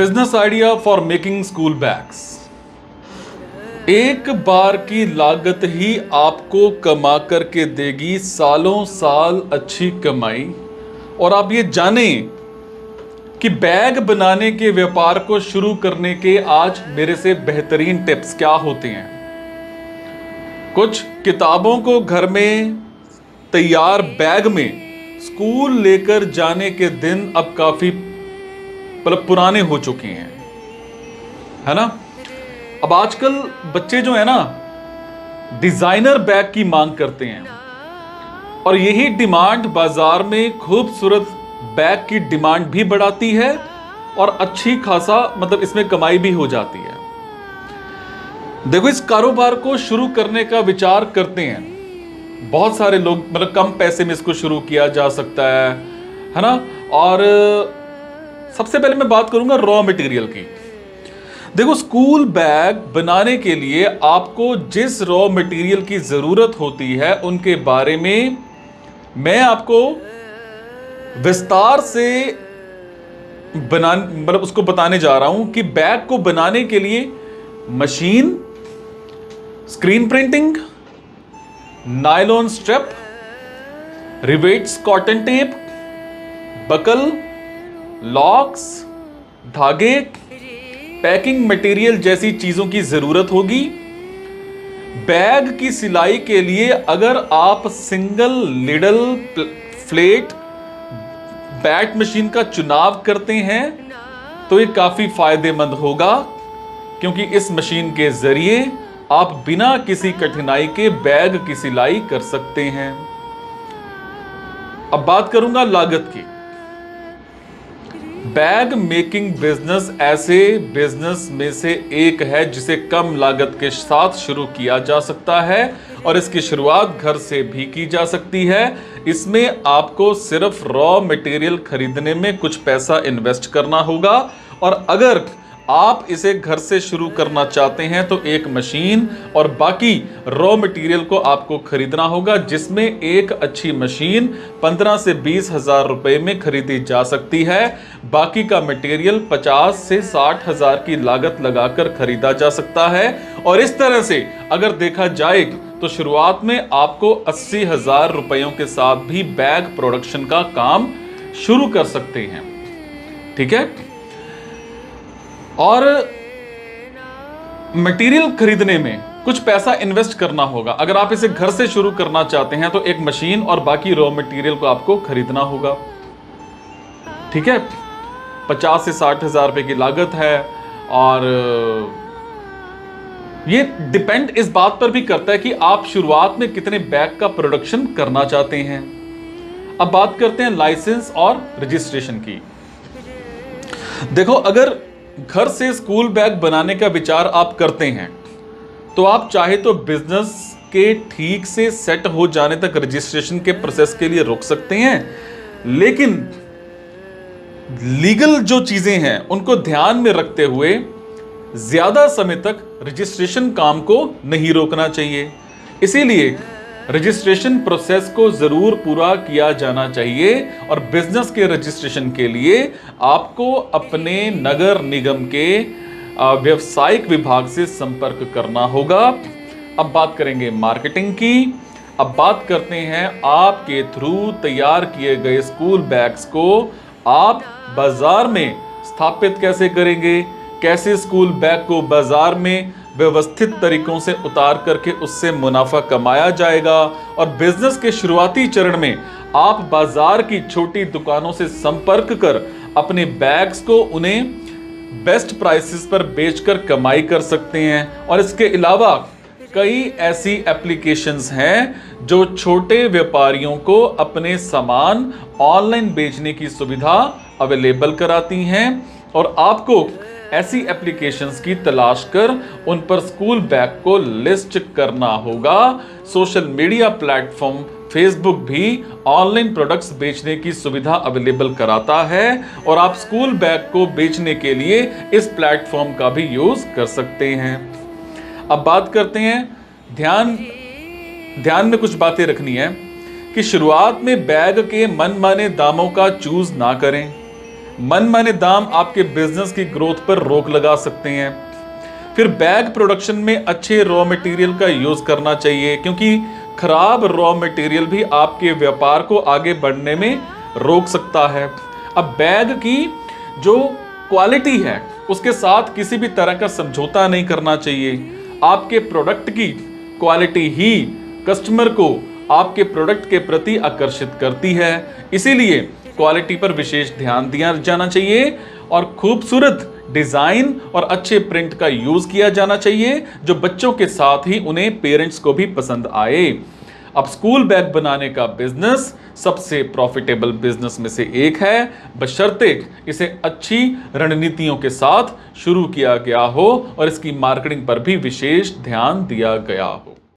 Business idea for making school bags. एक बार की लागत ही आपको कमा करके देगी सालों साल अच्छी कमाई। और आप ये जानें कि बैग बनाने के व्यापार को शुरू करने के आज मेरे से बेहतरीन टिप्स क्या होते हैं। कुछ किताबों को घर में तैयार बैग में स्कूल लेकर जाने के दिन अब काफी पुराने हो चुके हैं, है ना। अब आजकल बच्चे जो है ना डिजाइनर बैग की मांग करते हैं और यही डिमांड बाजार में खूबसूरत बैग की डिमांड भी बढ़ाती है और अच्छी खासा इसमें कमाई भी हो जाती है। देखो, इस कारोबार को शुरू करने का विचार करते हैं बहुत सारे लोग, कम पैसे में इसको शुरू किया जा सकता है ना। और सबसे पहले मैं बात करूंगा रॉ मटेरियल की। देखो, स्कूल बैग बनाने के लिए आपको जिस रॉ मटेरियल की जरूरत होती है उनके बारे में मैं आपको विस्तार से उसको बताने जा रहा हूं कि बैग को बनाने के लिए machine, screen printing, nylon strap, rivets, cotton tape, buckle, locks, धागे, पैकिंग मटेरियल जैसी चीजों की जरूरत होगी। बैग की सिलाई के लिए अगर आप सिंगल लीडल फ्लेट बैट मशीन का चुनाव करते हैं तो ये काफी फायदेमंद होगा, क्योंकि इस मशीन के जरिए आप बिना किसी कठिनाई के बैग की सिलाई कर सकते हैं। अब बात करूंगा लागत की। बैग मेकिंग बिजनेस ऐसे बिजनेस में से एक है जिसे कम लागत के साथ शुरू किया जा सकता है और इसकी शुरुआत घर से भी की जा सकती है। इसमें आपको सिर्फ रॉ मटेरियल खरीदने में कुछ पैसा इन्वेस्ट करना होगा और अगर आप इसे घर से शुरू करना चाहते हैं तो एक मशीन और बाकी रॉ मटेरियल को आपको खरीदना होगा, जिसमें एक अच्छी मशीन 15 से 20 हजार रुपए में खरीदी जा सकती है। बाकी का मटेरियल 50 से 60 हजार की लागत लगाकर खरीदा जा सकता है। और इस तरह से अगर देखा जाए तो शुरुआत में आपको 80 हजार रुपयों के साथ भी बैग प्रोडक्शन का काम शुरू कर सकते हैं। ठीक है। और मटेरियल खरीदने में कुछ पैसा इन्वेस्ट करना होगा। अगर आप इसे घर से शुरू करना चाहते हैं तो एक मशीन और बाकी रॉ मटेरियल को आपको खरीदना होगा। ठीक है। 50 से 60 हजार रुपए की लागत है और ये डिपेंड इस बात पर भी करता है कि आप शुरुआत में कितने बैग का प्रोडक्शन करना चाहते हैं। अब बात करते हैं लाइसेंस और रजिस्ट्रेशन की। देखो, अगर घर से स्कूल बैग बनाने का विचार आप करते हैं तो आप चाहे तो बिजनेस के ठीक से सेट हो जाने तक रजिस्ट्रेशन के प्रोसेस के लिए रुक सकते हैं, लेकिन लीगल जो चीजें हैं उनको ध्यान में रखते हुए ज्यादा समय तक रजिस्ट्रेशन काम को नहीं रोकना चाहिए। इसीलिए रजिस्ट्रेशन प्रोसेस को जरूर पूरा किया जाना चाहिए और बिजनेस के रजिस्ट्रेशन के लिए आपको अपने नगर निगम के व्यावसायिक विभाग से संपर्क करना होगा। अब बात करेंगे मार्केटिंग की। अब बात करते हैं आपके थ्रू तैयार किए गए स्कूल बैग्स को आप बाजार में स्थापित कैसे करेंगे, कैसे स्कूल बैग को बाजार में व्यवस्थित तरीकों से उतार करके उससे मुनाफा कमाया जाएगा। और बिजनेस के शुरुआती चरण में आप बाजार की छोटी दुकानों से संपर्क कर अपने बैग्स को उन्हें बेस्ट प्राइसेस पर बेचकर कमाई कर सकते हैं। और इसके अलावा कई ऐसी एप्लीकेशंस हैं जो छोटे व्यापारियों को अपने सामान ऑनलाइन बेचने की सुविधा अवेलेबल कराती हैं और आपको ऐसी एप्लीकेशंस की तलाश कर उन पर स्कूल बैग को लिस्ट करना होगा। सोशल मीडिया प्लेटफॉर्म फेसबुक भी ऑनलाइन प्रोडक्ट्स बेचने की सुविधा अवेलेबल कराता है और आप स्कूल बैग को बेचने के लिए इस प्लेटफॉर्म का भी यूज कर सकते हैं। अब बात करते हैं ध्यान में कुछ बातें रखनी है कि शुरुआत में बैग के मनमाने दामों का चूज ना करें। मनमाने दाम आपके बिजनेस की ग्रोथ पर रोक लगा सकते हैं। फिर बैग प्रोडक्शन में अच्छे रॉ मटेरियल का यूज करना चाहिए, क्योंकि खराब रॉ मटेरियल भी आपके व्यापार को आगे बढ़ने में रोक सकता है। अब बैग की जो क्वालिटी है उसके साथ किसी भी तरह का समझौता नहीं करना चाहिए। आपके प्रोडक्ट की क्वालिटी ही कस्टमर को आपके प्रोडक्ट के प्रति आकर्षित करती है, इसीलिए क्वालिटी पर विशेष ध्यान दिया जाना चाहिए और खूबसूरत डिजाइन और अच्छे प्रिंट का यूज किया जाना चाहिए, जो बच्चों के साथ ही उन्हें पेरेंट्स को भी पसंद आए। अब स्कूल बैग बनाने का बिजनेस सबसे प्रॉफिटेबल बिजनेस में से एक है, बशर्ते इसे अच्छी रणनीतियों के साथ शुरू किया गया हो और इसकी मार्केटिंग पर भी विशेष ध्यान दिया गया हो।